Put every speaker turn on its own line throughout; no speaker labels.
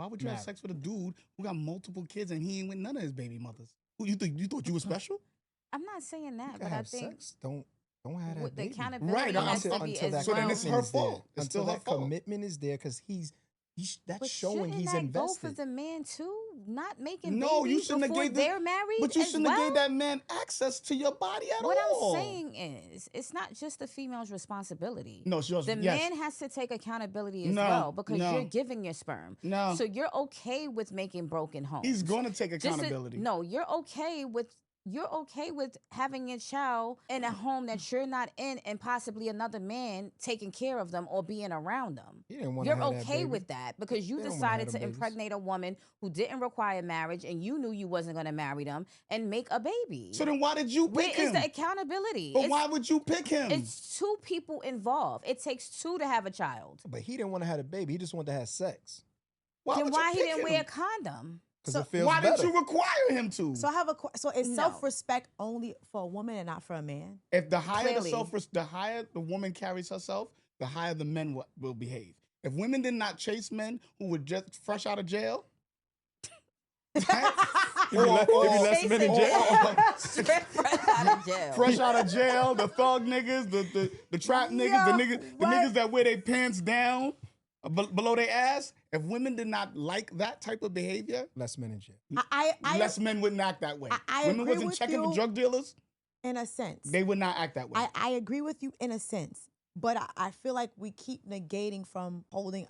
would you have sex with a dude who got multiple kids and he ain't with none of his baby mothers? Who you thought you were special?
I'm not saying that,
You
but
can
I
have
think
sex. Don't have that
with the
baby.
accountability
Right,
has to be
until
as
that
So then
well.
it's her
commitment is there.
fault. It's
Until
still her
that
fault.
commitment is there, because that's
But
showing
shouldn't
he's
that
invested.
go for the man too? Not making
No, you
babies
shouldn't have
before
gave
they're married
But you
as
shouldn't have
well?
gave that man access to your body at
What
all.
I'm saying is, it's not just the female's responsibility.
No, it's yours.
The
Yes.
man has to take accountability as
No,
well, because
no.
you're giving your sperm.
No.
So you're okay with making broken homes.
He's going to take accountability.
No, you're okay with having your child in a home that you're not in, and possibly another man taking care of them or being around them.
He didn't wanna
You're
have that
okay
baby.
with that because you
They don't wanna
decided
have
to
them babies.
impregnate a woman who didn't require marriage, and you knew you wasn't going to marry them and make a baby.
So then why did you
Where
pick
is
him?
the accountability?
But why would you pick him?
It's two people involved. It takes two to have a child.
But he didn't want to have a baby. He just wanted to have sex.
Why
Then
would
why
you
he
pick
didn't
him?
wear a condom?
Because
So
it feels
Why
better.
didn't you require him to?
So I have so is
No.
self-respect only for a woman and not for a man?
If the higher
Clearly.
the higher the woman carries herself, the higher the men will behave. If women did not chase men who were just fresh out of jail,
Give me less men in jail.
Straight fresh out of jail.
fresh out of jail, the thug niggas, the trap niggas, the niggas that wear their pants down below their ass. If women did not like that type of behavior,
Less men in jail.
less men wouldn't act that way.
I
Women
agree
wasn't
with
checking for
you.
drug dealers,
In a sense.
they would not act that way.
I agree with you in a sense, but I feel like we keep negating from holding.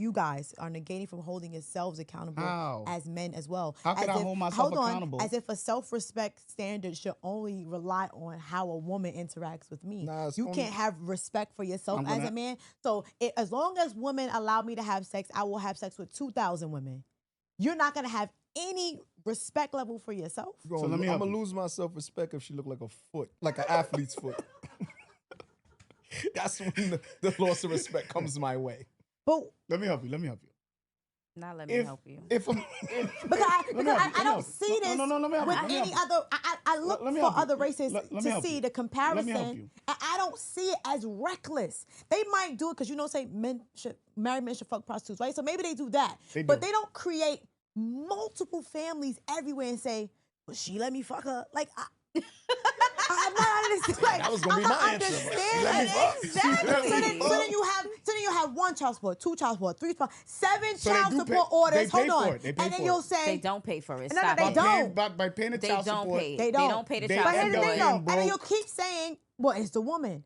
You guys are negating from holding yourselves accountable
How?
as men as well.
How could
As
I
if-
hold myself accountable?
As if a self-respect standard should only rely on how a woman interacts with me.
Nah, it's
You
only-
can't have respect for yourself
I'm
as
gonna-
a man. So as long as women allow me to have sex, I will have sex with 2,000 women. You're not gonna have any respect level for yourself.
let me
I'm
help
gonna
you.
lose my self-respect if she look like a foot, like an athlete's foot. That's when the loss of respect comes my way.
But
Let me help you.
Not let me help you.
Because
I don't see this
No, let me help
with
you. Let me
any
help you.
other. I look
Let me
for
help you.
other races
Let me
to
help
see
you.
the
Let
comparison.
me help you.
And I don't see it as reckless. They might do it because say married men should fuck prostitutes, right? So maybe they do that, but they don't create multiple families everywhere and say, "Well, she let me fuck her." Like I'm not understanding. Like,
That was gonna be
I'm
my
not
answer, but
understanding.
let me fuck.
Exactly.
So then you have 1 child support, 2 child support, 3 child, 7
So they
child
do
support
pay-
orders.
they pay
Hold
for
on,
it. They pay
and then
for
you'll
it.
say
They don't pay for it.
No, no,
Stop
they
it.
don't.
By paying the
They
child
don't
support.
pay it.
They
They
don't.
don't pay the
They
child
But here's the
end up
thing,
support.
being
though, and then
broke.
you'll keep saying, "Well, it's the woman."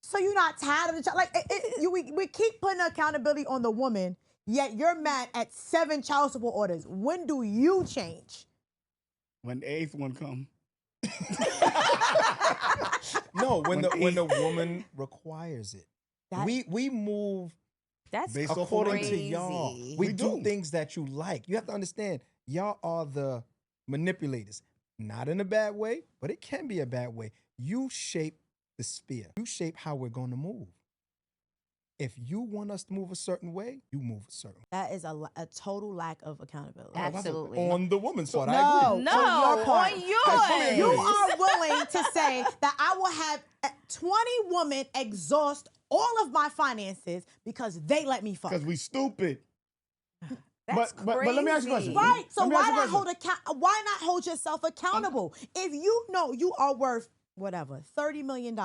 So you're not tired of the child. Like we keep putting accountability on the woman, yet you're mad at 7 child support orders. When do you change?
When the 8th one come.
No, when the woman requires it.
That-
We move
That's
Based off of
according
women.
to y'all.
crazy.
We
We
do
do.
things that you like. You have to understand, y'all are the manipulators. Not in a bad way, but it can be a bad way. You shape the sphere. You shape how we're going to move. If you want us to move a certain way, you move a certain way.
That is a total lack of accountability.
Absolutely.
On the woman's part, I
No,
agree.
No,
on your part.
on
You
yours.
are willing to say that I will have 20 women exhaust all of my finances because they let me fuck.
Because we stupid.
That's
but let me ask you a question.
crazy.
Right. So
Let me
why
ask you a
not
question.
why not hold yourself accountable? If you know you are worth whatever, $30 million,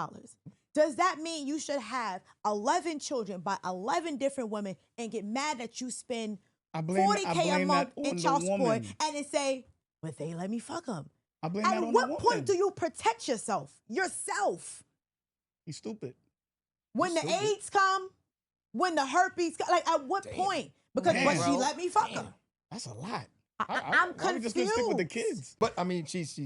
does that mean you should have 11 children by 11 different women and get mad that you spend
I blame
40K a
that
month
on
in
the
child support
woman.
and then say, but they let me fuck them?
I blame that
At
on
what
the
point
woman.
do you protect yourself? Yourself.
He's stupid.
When the
stupid.
AIDS come, when the herpes come, like at what point? Because but
Damn.
she let me fuck her.
That's a lot.
I'm
why we just gonna stick with the
confused.
kids?
But I mean, she's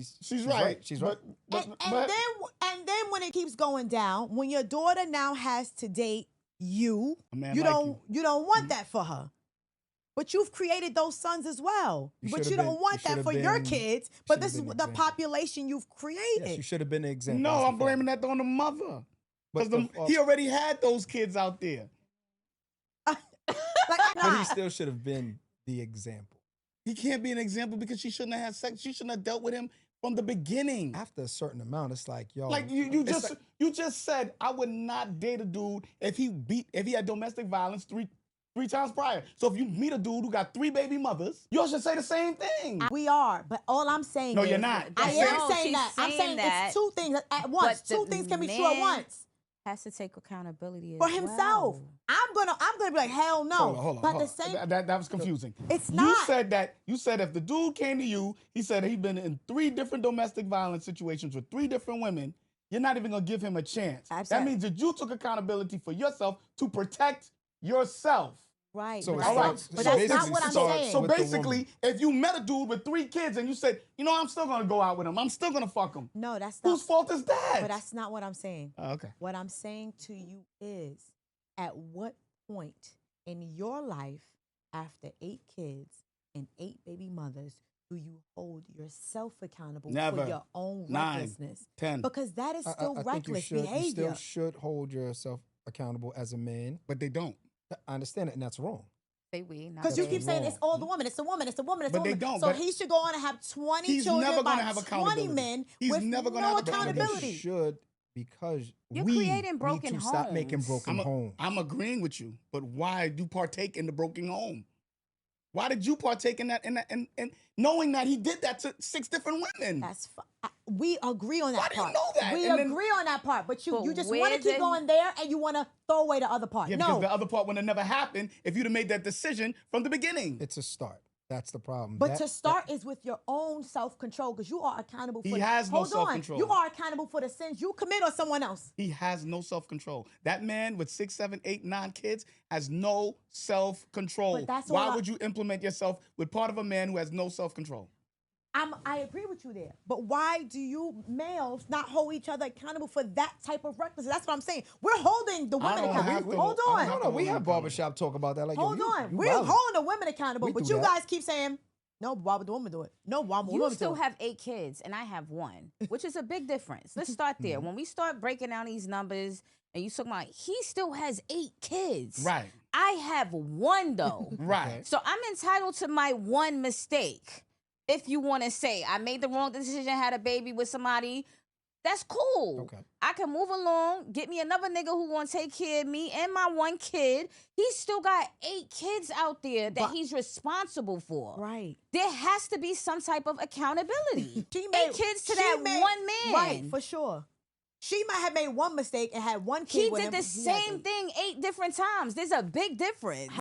right.
She's right.
But
And then when it keeps going down, when your daughter now has to date you,
A man
you
like
don't want that for her. But you've created those sons as well.
You
But
should've
you
been-
don't want
you
that
should've
for your
been-
kids. But
should've
this is
been
the
example.
population you've created.
Yes, you should have been an example.
no,
That's the
I'm
fact.
blaming that on the mother.
But
Because he already had those kids out there.
Like,
But
nah.
he still should have been the example.
He can't be an example because she shouldn't have had sex. She shouldn't have dealt with him from the beginning.
After a certain amount, it's like, yo.
Like
it's
you just said, I would not date a dude if he had domestic violence 3 times prior. So if you meet a dude who got 3 baby mothers, you all should say the same thing.
We are, but all I'm saying
No,
is
you're not.
I
That's
am
it.
saying
she's
that. I'm
saying
saying
that,
it's 2 things at once.
but
2
the
things can be true at
man
once.
Has to take accountability
For
as
himself.
well.
I'm gonna be like, hell no.
Hold on.
But the same
That was confusing.
It's
You
not.
said if the dude came to you, he said he'd been in 3 different domestic violence situations with 3 different women, you're not even gonna give him a chance.
Absolutely.
That means that you took accountability for yourself to protect yourself.
right.
So
but
it's
that's
all
not,
right.
but
so
that's not
basically
what I'm
start
saying.
So
with the
basically,
woman.
if you met a dude with 3 kids and you said, I'm still gonna go out with him, I'm still gonna fuck him.
No, that's not.
Whose fault is that?
But that's not what I'm saying.
Oh, okay.
What I'm saying to you is, at what point in your life, after 8 kids and 8 baby mothers, do you hold yourself accountable
Never.
for your own
9,
recklessness?
10.
Because that is still
I think
reckless
you
behavior.
still should hold yourself accountable as a man.
But they don't.
I understand it, and that's wrong.
Say we, not
Because you
they.
keep saying it's
wrong.
all the woman, it's the woman, it's the woman, it's the
But they
woman.
don't,
So
but
he should go on and have 20
he's
children
never gonna
by
have
20
accountability.
men
He's
with
never gonna
no
have accountability.
accountability.
You should, because
You're
we
creating broken
need to stop making
homes.
broken homes.
I'm agreeing with you, but why do you partake in the broken home? Why did you partake in that? And knowing that he did that to 6 different women?
That's we agree on that
Why do you
part.
know that?
We
And then-
agree on that part, but you just want to
where's
keep
it-
going there and you want to throw away the other part.
Yeah,
no,
because the other part would have never happened if you'd have made that decision from the beginning.
It's a start. That's the problem.
but to start is with your own self-control because you are accountable for
He has no
Hold on.
self-control.
You are accountable for the sins you commit or someone else.
He has no self-control. That man with 6, 7, 8, 9 kids has no self-control.
But that's
Why
all
would you implement yourself with part of a man who has no self-control?
I agree with you there. But why do you males not hold each other accountable for that type of recklessness? That's what I'm saying. We're holding the women
don't have
accountable.
to-
Hold
I don't
on.
have
No, we have barbershop talk about that. Like,
Hold
yo,
on.
you
We're
wildin'.
holding the women accountable,
We
but
do
you
that.
guys keep saying, no, why would the woman do it? No, why would the
You
woman
still
do it?
have 8 kids, and I have 1, which is a big difference. Let's start there. When we start breaking down these numbers, and you talking about he still has 8 kids.
Right.
I have 1 though.
Right.
So I'm entitled to my 1 mistake. If you want to say I made the wrong decision, had a baby with somebody, that's cool.
Okay.
I can move along, get me another nigga who gonna take care of me and my 1 kid. He's still got 8 kids out there that he's responsible for.
Right.
There has to be some type of accountability.
She
8 kids to that 1 man.
Right, for sure. She might have made 1 mistake and had 1 kid
He
with
did
him.
the
He had
same
8.
thing 8 different times. There's a big difference.